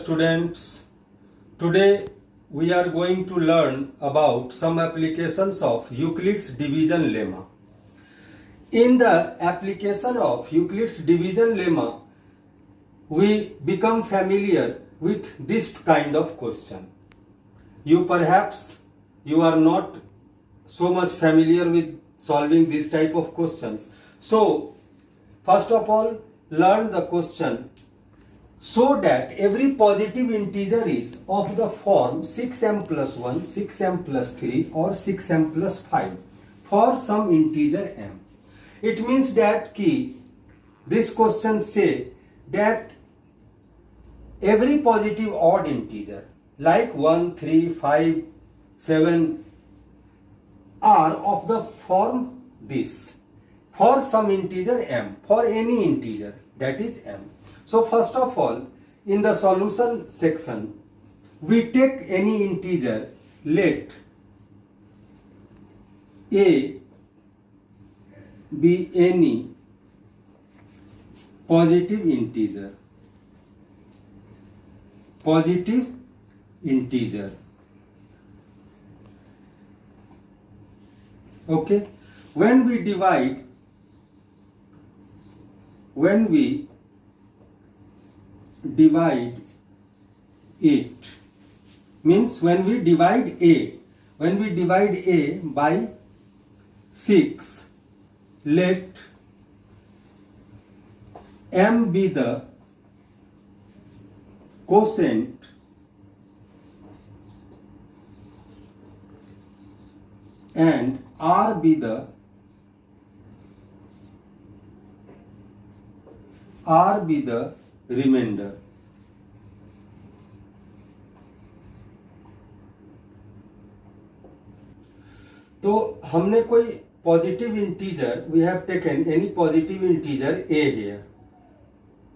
students. Today we are going to learn about some applications of Euclid's division lemma. In the application of Euclid's division lemma, we become familiar with this kind of question. You are not so much familiar with solving this type of questions. So, first of all, learn the question so that every positive integer is of the form 6m plus 1, 6m plus 3 or 6m plus 5 for some integer m. It means that this question say that every positive odd integer like 1, 3, 5, 7 are of the form this for some integer m, for any integer, that is m. So first of all, in the solution section, we take any integer, let a be any positive integer. Okay, when we divide it, means when we divide a by 6, let m be the quotient and r be the remainder. तो हमने कोई positive integer, we have taken any positive integer a here,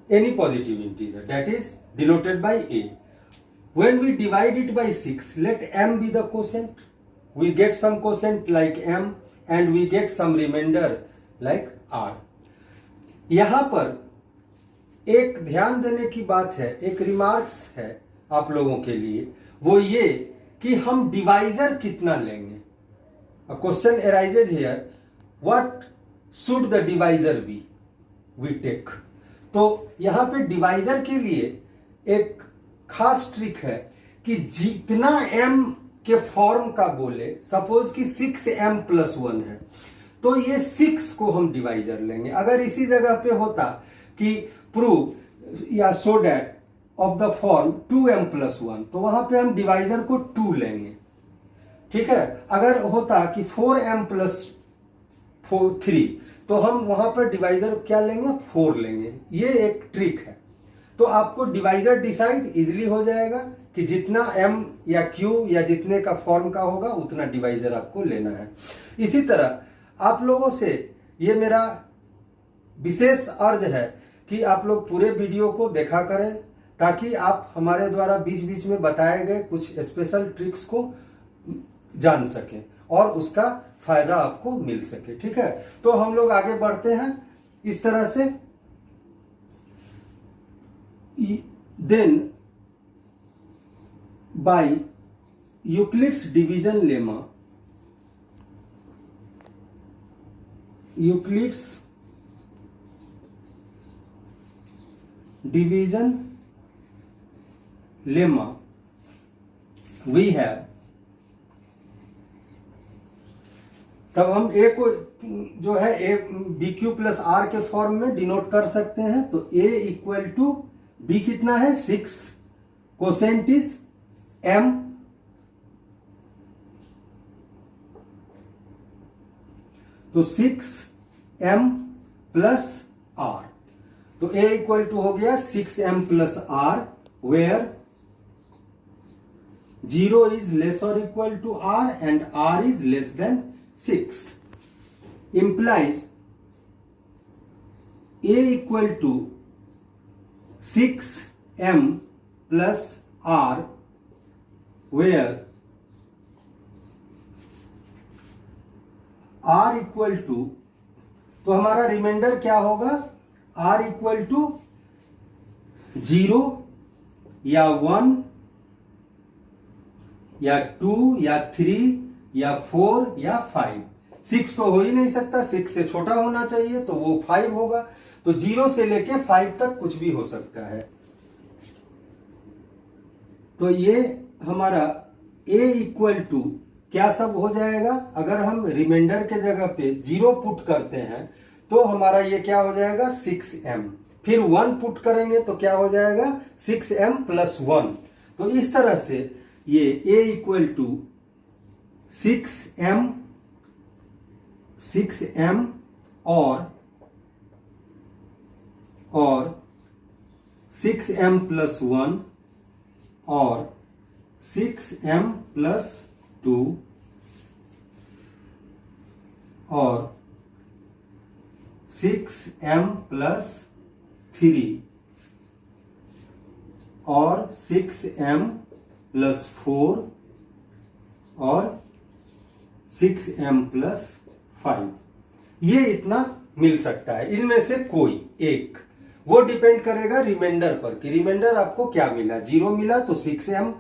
any positive integer that is denoted by a. When we divide it by 6, let m be the quotient. We get some quotient like m and we get some remainder like r. यहाँ पर एक ध्यान देने की बात है, एक remarks है आप लोगों के लिए, वो ये कि हम डिवाइजर कितना लेंगे. A question arises here, what should the divisor be? We take. तो यहाँ पे डिवाइजर के लिए एक खास ट्रिक है कि जितना m के फॉर्म का बोले, सपोज कि 6m plus 1 है, तो ये 6 को हम डिवाइजर लेंगे. अगर इसी जगह पे होता कि प्रूव या so that of the form 2m plus 1, तो वहां पे हम डिवाइजर को 2 लेंगे. ठीक है. अगर होता कि 4m plus 3, तो हम वहां पर डिवाइजर क्या लेंगे, 4 लेंगे. ये एक ट्रिक है. तो आपको डिवाइजर डिसाइड इजीली हो जाएगा कि जितना m या q या जितने का फॉर्म का होगा उतना डिवाइजर आपको लेना है. इसी तरह आप लोगों से ये मेरा विशेष अर्ज है कि आप लोग पूरे वीडियो को देखा करें ताकि आप हमारे द्वारा बीच बीच में बताए गए कुछ स्पेशल ट्रिक्स को जान सकें और उसका फायदा आपको मिल सके. ठीक है. तो हम लोग आगे बढ़ते हैं इस तरह से. Then by Euclid's division lemma, Euclid's division lemma, we have, तब हम a को जो है a bq प्लस r के फॉर्म में डिनोट कर सकते हैं. तो a इक्वल टू b कितना है, 6, कोसेंट इज m, तो 6m प्लस r. तो a इक्वल टू हो गया 6m plus r, where 0 is less और equal to r and r is less than 6, implies a equal to 6m plus r, where r equal to, तो हमारा reminder क्या होगा, r equal to 0 या 1 या 2 या 3 या 4 या 5। 6 तो हो ही नहीं सकता, 6 से छोटा होना चाहिए, तो वो 5 होगा। तो 0 से लेके 5 तक कुछ भी हो सकता है। तो ये हमारा a इक्वल टू क्या सब हो जाएगा, अगर हम रिमाइंडर के जगह पे 0 पुट करते हैं तो हमारा ये क्या हो जाएगा 6m, फिर 1 पुट करेंगे तो क्या हो जाएगा 6m प्लस 1। तो इस तरह से ये a इक्वल टू 6m और 6m प्लस 1 और 6m प्लस 2 और 6m प्लस 3 और 6m प्लस 4 और 6m प्लस 5। ये इतना मिल सकता है। इनमें से कोई एक, वो डिपेंड करेगा रिमाइंडर पर कि रिमाइंडर आपको क्या मिला। 0 मिला तो 6m,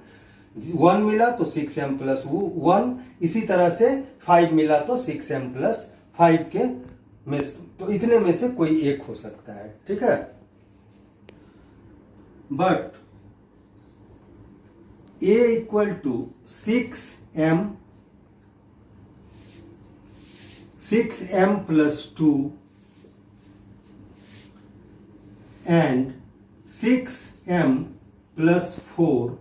1 मिला तो 6m प्लस 1, इसी तरह से 5 मिला तो 6m प्लस 5 के में, तो इतने में से कोई एक हो सकता है। ठीक है, but a equal to 6m plus 2 and 6m plus 4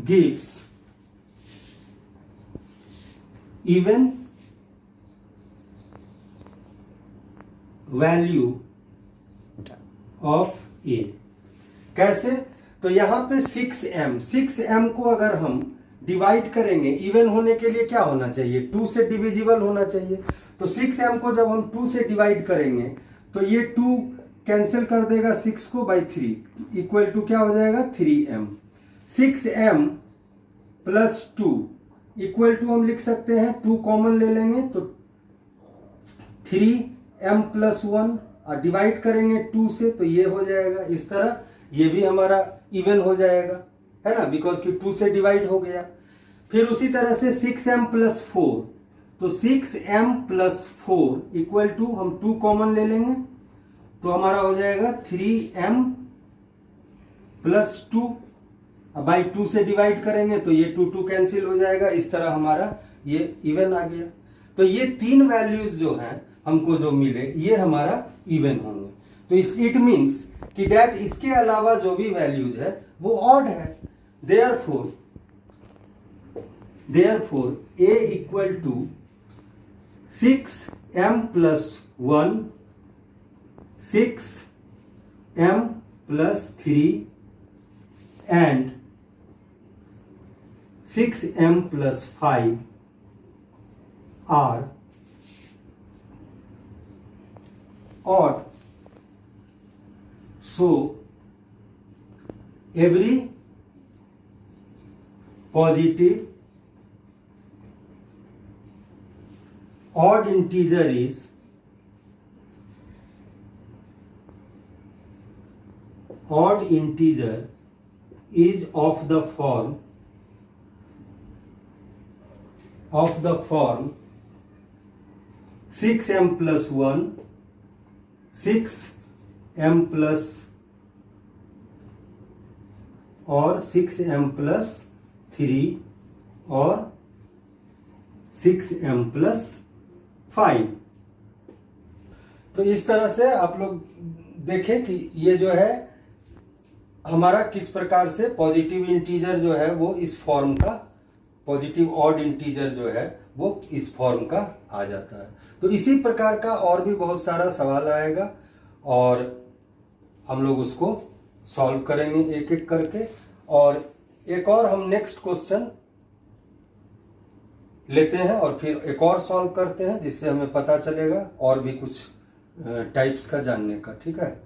gives even value of a। कैसे, तो यहां पे 6m को अगर हम डिवाइड करेंगे, इवन होने के लिए क्या होना चाहिए 2 से डिविजिबल होना चाहिए। तो 6m को जब हम 2 से डिवाइड करेंगे तो ये 2 कैंसिल कर देगा 6 को बाई 3 इक्वल टू क्या हो जाएगा 3m। 6m plus 2 equal to हम लिख सकते हैं 2 कॉमन ले लेंगे तो 3m प्लस 1 और डिवाइड करेंगे 2 से तो ये हो जाएगा। इस तरह ये भी हमारा इवन हो जाएगा, है ना, बिकॉज कि 2 से डिवाइड हो गया। फिर उसी तरह से 6m प्लस 4, तो 6m प्लस 4 इक्वल टू हम 2 कॉमन ले लेंगे तो हमारा हो जाएगा 3m प्लस 2, बाई 2 से डिवाइड करेंगे तो ये 2 कैंसिल हो जाएगा। इस तरह हमारा ये इवन आ गया। तो ये 3 वैल्यूज जो हैं हमको जो मिले ये हमारा इवन होंगे। तो इट मीन्स कि डैट इसके अलावा जो भी वैल्यूज है वो ऑड है। therefore a equal to 6m plus 1, 6m plus 3 and 6m plus 5 are odd. So every positive odd integer is of the form 6m plus 1, 6m plus और 6m plus 3 और 6m plus 5। तो इस तरह से आप लोग देखें कि ये जो है हमारा किस प्रकार से पॉजिटिव इंटीजर जो है वो इस फॉर्म का, पॉजिटिव ऑड इंटीजर जो है वो इस फॉर्म का आ जाता है। तो इसी प्रकार का और भी बहुत सारा सवाल आएगा और हम लोग उसको सॉल्व करेंगे एक एक करके। और एक और हम नेक्स्ट क्वेश्चन लेते हैं और फिर एक और सॉल्व करते हैं जिससे हमें पता चलेगा और भी कुछ टाइप्स का जानने का। ठीक है,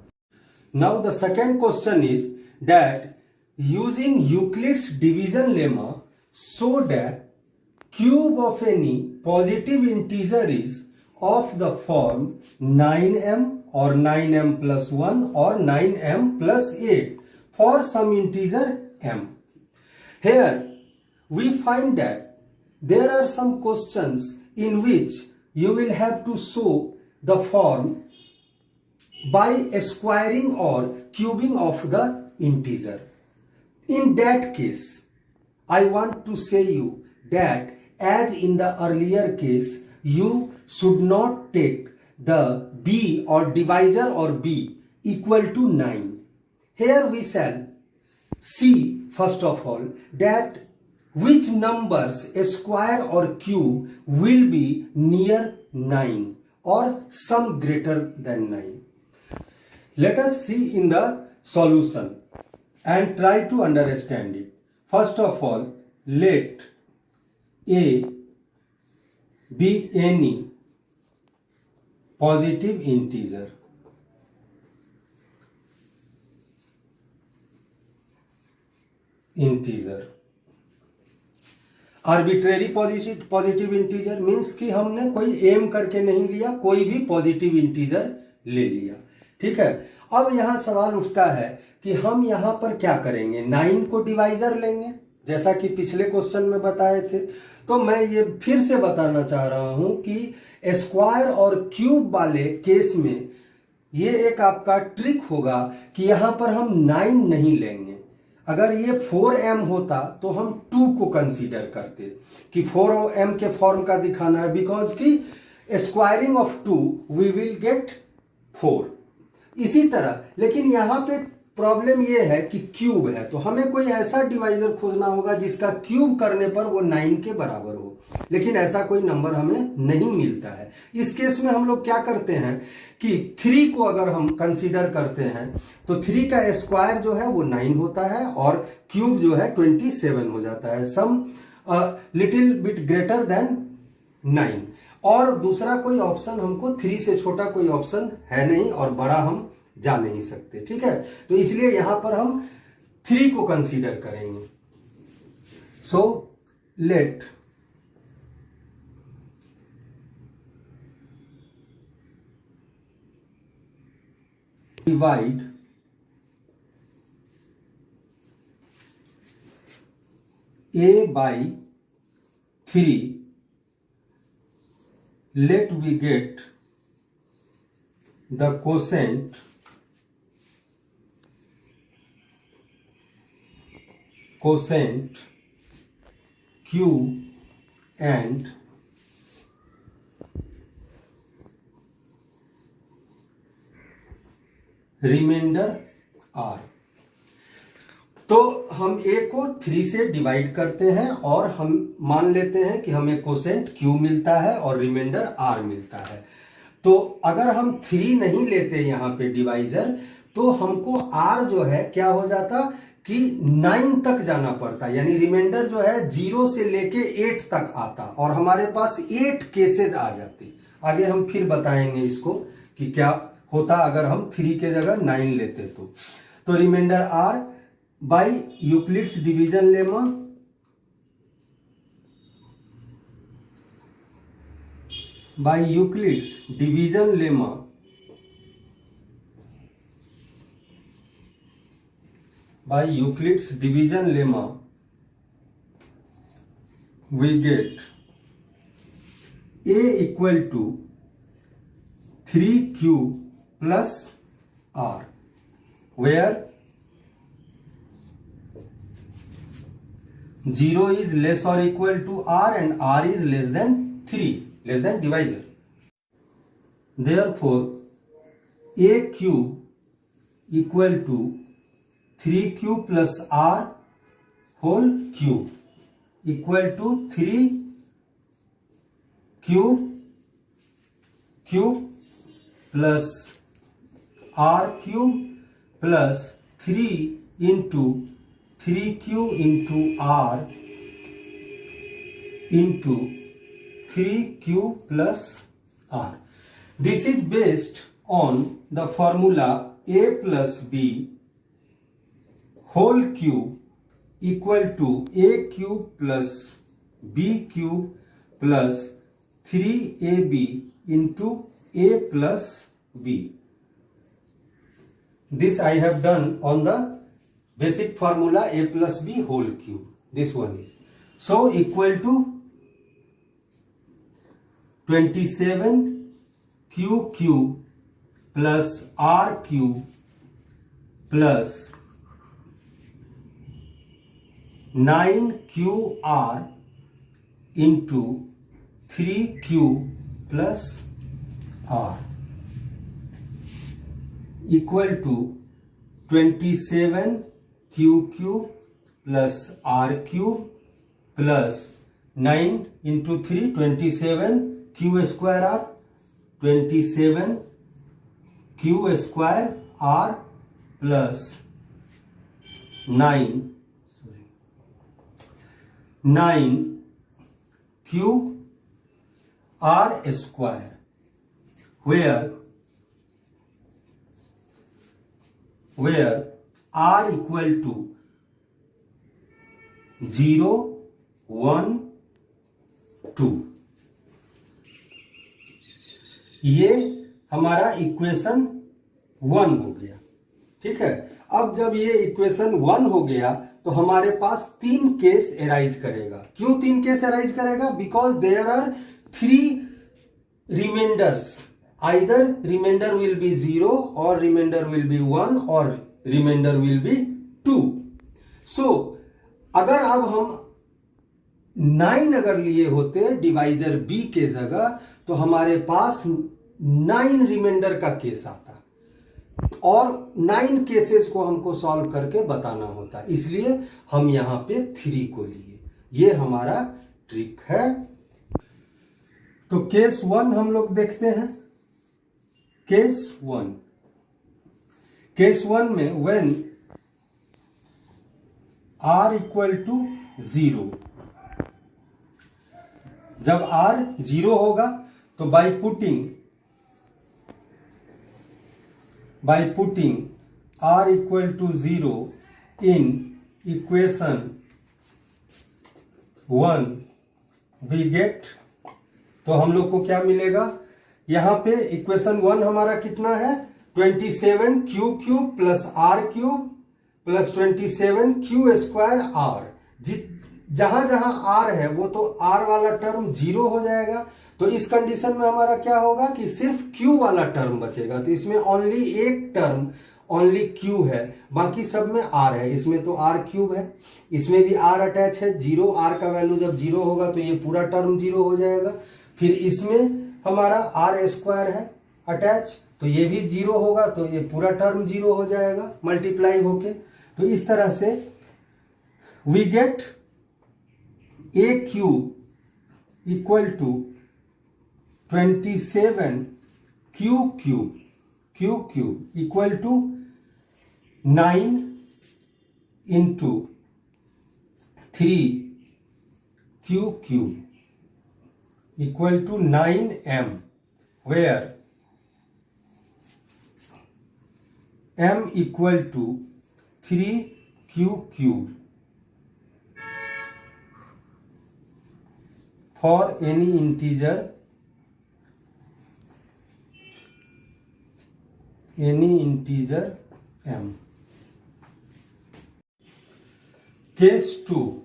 now the second question is that using Euclid's division lemma so that cube of any positive integer is of the form 9m or 9m plus 1 or 9m plus 8 for some integer m. Here we find that there are some questions in which you will have to show the form by squaring or cubing of the integer. In that case, I want to say you that as in the earlier case, you should not take the b or divisor or b equal to 9. Here we shall see first of all that which numbers square or cube will be near 9 or some greater than 9. Let us see in the solution and try to understand it. First of all, let a be any positive integer. Arbitrary positive integer means कि हमने कोई M करके नहीं लिया, कोई भी positive integer ले लिया। ठीक है, अब यहां सवाल उठता है कि हम यहां पर क्या करेंगे, 9 को डिवाइजर लेंगे जैसा कि पिछले क्वेश्चन में बताए थे। तो मैं ये फिर से बताना चाह रहा हूं कि स्क्वायर और क्यूब वाले केस में ये एक आपका ट्रिक होगा कि यहां पर हम 9 नहीं लेंगे। अगर ये 4m होता तो हम 2 को कंसीडर करते कि 4m के फॉर्म का दिखाना है, बिकॉज कि squaring of 2 we will get 4। इसी तरह लेकिन यहां पे प्रॉब्लम ये है कि क्यूब है, तो हमें कोई ऐसा डिवाइजर खोजना होगा जिसका क्यूब करने पर वो 9 के बराबर हो, लेकिन ऐसा कोई नंबर हमें नहीं मिलता है। इस केस में हम लोग क्या करते हैं कि 3 को अगर हम कंसीडर करते हैं तो 3 का स्क्वायर जो है वो 9 होता है और क्यूब जो है 27 हो जाता है, some little bit greater than 9। और दूसरा कोई ऑप्शन हमको 3 से छोटा कोई ऑप्शन है नहीं और बड़ा हम जा नहीं सकते। ठीक है, तो इसलिए यहां पर हम 3 को कंसीडर करेंगे। So let divide a by 3, let we get the quotient q and remainder r। तो हम a को 3 से डिवाइड करते हैं और हम मान लेते हैं कि हमें कोसेंट q मिलता है और रिमाइंडर r मिलता है। तो अगर हम 3 नहीं लेते यहां पे डिवाइजर तो हमको r जो है क्या हो जाता कि 9 तक जाना पड़ता, यानी रिमाइंडर जो है 0 से लेके 8 तक आता और हमारे पास 8 केसेज आ जाते। आगे हम फिर बताएंगे इसको कि क्या होता अगर हम 3 के जगह 9 लेते तो remainder r by Euclid's division lemma by Euclid's division lemma we get a equal to 3q plus r, where 0 is less or equal to r and r is less than 3, less than divisor. Therefore a cube equal to 3q plus r whole cube equal to 3 cube plus r cube plus 3 into 3q into r into 3q plus r. This is based on the formula a plus b whole cube equal to a cube plus b cube plus 3ab into a plus b. this I have done on the basic formula a plus b whole cube. This one is so equal to 27 q cube plus r cube plus 9qr into 3q plus r equal to 27 q cube plus r cube plus 9 into 3 27 q square r 27 q square r plus 9 q r square where r equal to 0 1 2 ये हमारा equation 1 हो गया। ठीक है, अब जब ये equation 1 हो गया तो हमारे पास 3 केस एराइज करेगा। क्यों 3 केस एराइज करेगा? Because there are 3 remainders, either remainder will be 0 और रिमाइंडर विल बी 1 और रिमाइंडर विल बी 2। सो अगर अब हम 9 अगर लिए होते डिवाइजर बी के जगह तो हमारे पास 9 रिमाइंडर का केस आता और 9 केसेस को हमको सॉल्व करके बताना होता, इसलिए हम यहां पे 3 को लिए। ये हमारा ट्रिक है। तो केस 1 हम लोग देखते हैं। केस 1 में व्हेन r इक्वल टू 0, जब r 0 होगा तो by putting r equal to 0 in equation 1 we get, तो हम लोग को क्या मिलेगा? यहां पे इक्वेशन 1 हमारा कितना है? 27 q cube plus r cube plus 27 q square r। जहां जहां r है वो तो r वाला टर्म 0 हो जाएगा, तो इस कंडीशन में हमारा क्या होगा कि सिर्फ q वाला टर्म बचेगा। तो इसमें ओनली एक टर्म ओनली q है, बाकी सब में r है। इसमें तो r क्यूब है, इसमें भी r अटैच है। 0 r का वैल्यू जब 0 होगा तो ये पूरा टर्म 0 हो जाएगा। फिर इसमें हमारा r स्क्वायर है अटैच, तो ये भी 0 होगा, तो ये पूरा टर्म 0 हो जाएगा मल्टीप्लाई होके। तो इस तरह से we get a cube equal to 27 q cube equal to 9 into 3 q cube equal to 9m, where m equal to 3q cube for any integer m. Case 2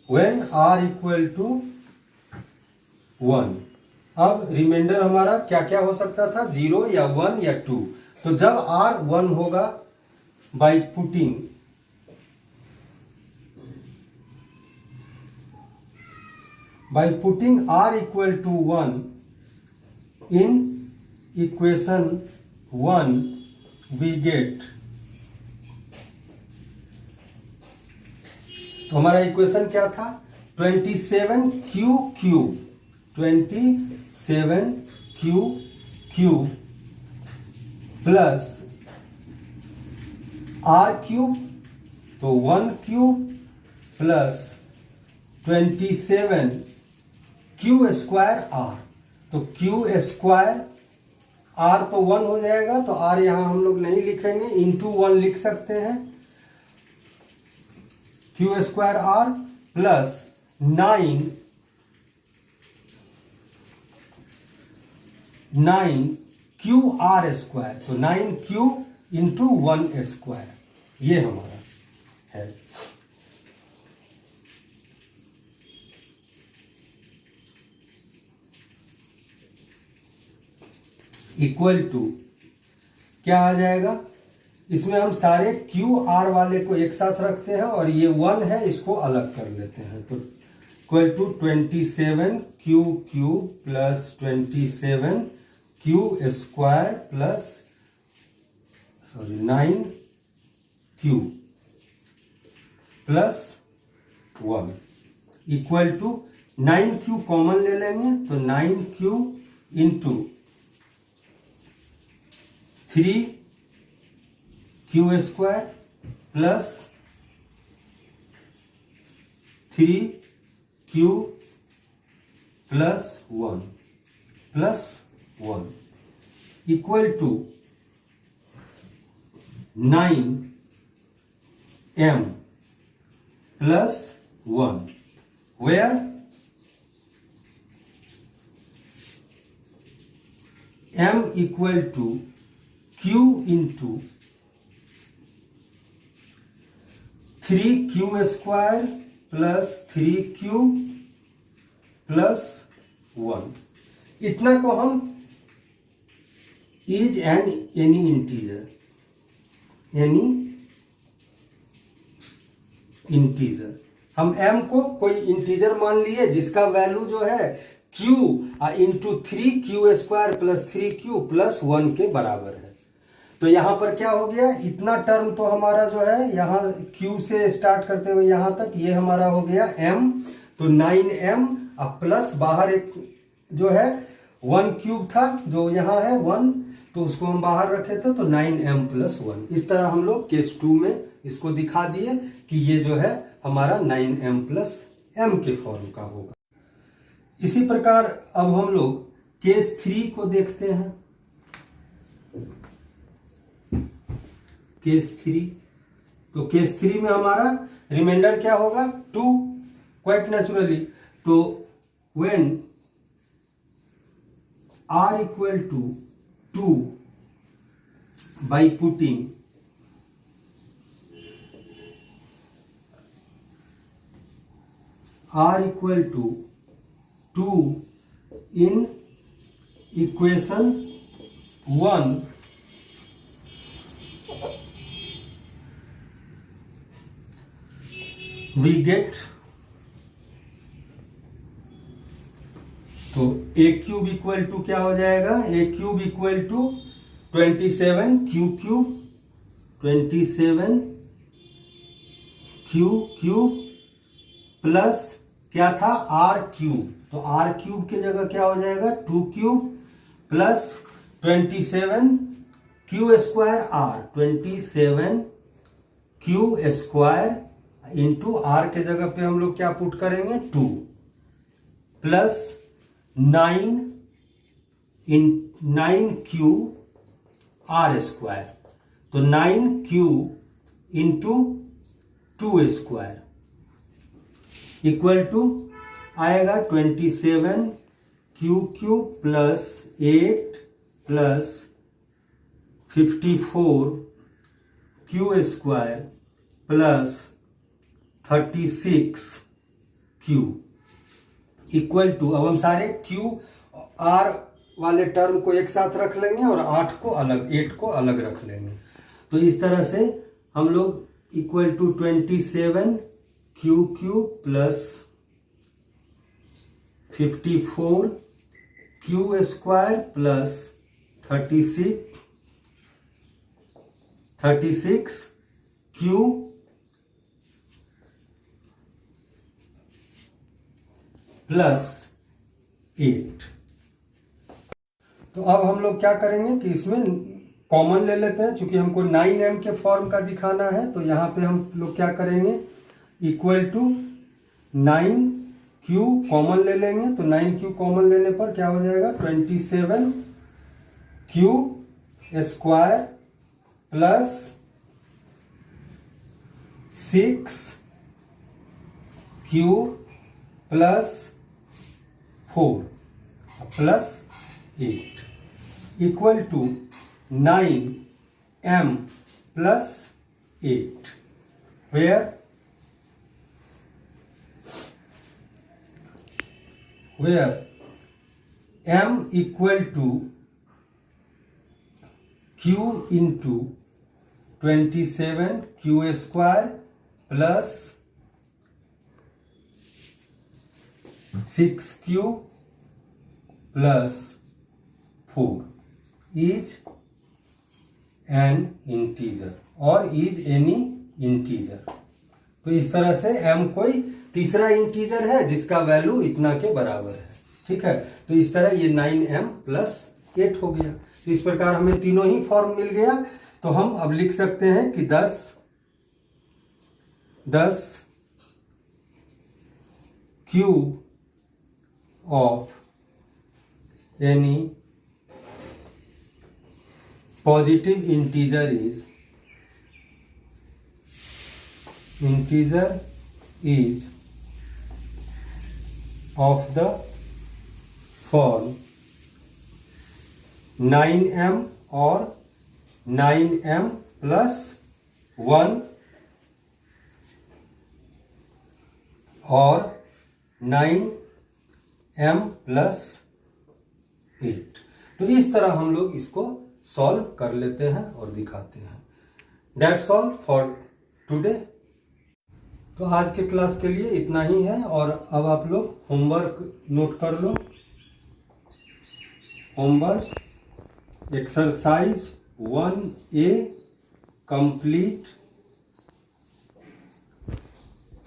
when r equal to 1। अब reminder हमारा क्या क्या हो सकता था? 0 या 1 या 2। तो जब r 1 होगा by putting r equal to 1 in equation 1 we get, तो हमारा इक्वेशन क्या था? 27 q cube plus r cube, तो 1 cube plus 27 q square r, तो q स्क्वायर r तो 1 हो जाएगा, तो r यहां हम लोग नहीं लिखेंगे, इंटू 1 लिख सकते हैं। q square r plus 9 9QR², तो 9Q इंटू 1² ये हमारा है। इक्वल टू क्या आ जाएगा, इसमें हम सारे QR वाले को एक साथ रखते हैं और ये 1 है इसको अलग कर लेते हैं, तो equal to 27Q³ plus 27Q² plus 9Q plus 1 equal to 9Q common ले लेंगे तो 9Q into 3Q² plus 3Q plus 1 equal to 9M plus 1 where M equal to Q into 3Q² plus 3Q plus 1, इतना को हम is an any integer हम m को कोई integer मान लिए जिसका वैल्यू जो है q into 3Q² plus 3Q plus 1 के बराबर है। तो यहां पर क्या हो गया, इतना टर्म तो हमारा जो है यहाँ q से स्टार्ट करते हुए यहां तक ये हमारा हो गया m, तो 9m अब प्लस बाहर एक जो है 1³ था जो यहाँ है 1, तो उसको हम बाहर रखे थे तो 9m प्लस 1। इस तरह हम लोग केस 2 में इसको दिखा दिए कि ये जो है हमारा 9m प्लस m के फॉर्म का होगा। इसी प्रकार अब हम लोग केस 3 को देखते हैं। केस 3, तो केस 3 में हमारा रिमाइंडर क्या होगा 2, क्वाइट नेचुरली। तो when r equal to 2 by putting r equal to 2 in equation 1, we get, तो a³ इक्वल टू क्या हो जाएगा, a³ equal to 27Q³ plus क्या था R³ तो R³ की जगह क्या हो जाएगा 2³ प्लस 27Q² इंटू R के जगह पे हम लोग क्या पुट करेंगे 2 प्लस 9Q R², तो 9Q इंटू 2² इक्वल टू आएगा 27Q³ plus 8 plus 54Q² plus 36Q equal to, अब हम सारे Q R वाले टर्म को एक साथ रख लेंगे और 8 को अलग रख लेंगे। तो इस तरह से हम लोग equal to 27Q³ plus 54Q² plus 36Q plus 8। तो अब हम लोग क्या करेंगे कि इसमें कॉमन ले लेते हैं, क्योंकि हमको 9m के फॉर्म का दिखाना है। तो यहाँ पे हम लोग क्या करेंगे इक्वल टू 9Q कॉमन ले लेंगे। तो 9Q कॉमन लेने पर क्या हो जाएगा 27Q² plus 6Q plus 4 plus 8 equal to 9m plus 8, where m equal to q into 27 q square plus 6q plus 4 is an integer और is any integer। तो इस तरह से m कोई तीसरा इंटीजर है जिसका वैल्यू इतना के बराबर है। ठीक है, तो इस तरह ये 9m plus 8 हो गया। तो इस प्रकार हमें तीनों ही फॉर्म मिल गया। तो हम अब लिख सकते हैं कि 10 cube of any positive integer is of the form 9m or 9m plus 1 और 9m plus 8। तो इस तरह हम लोग इसको सॉल्व कर लेते हैं और दिखाते हैं। That's all for today। तो आज के क्लास के लिए इतना ही है और अब आप लोग होमवर्क नोट कर लो। Homework exercise 1A complete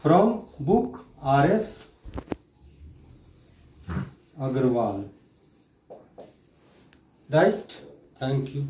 from book RS Agarwal. Right, thank you.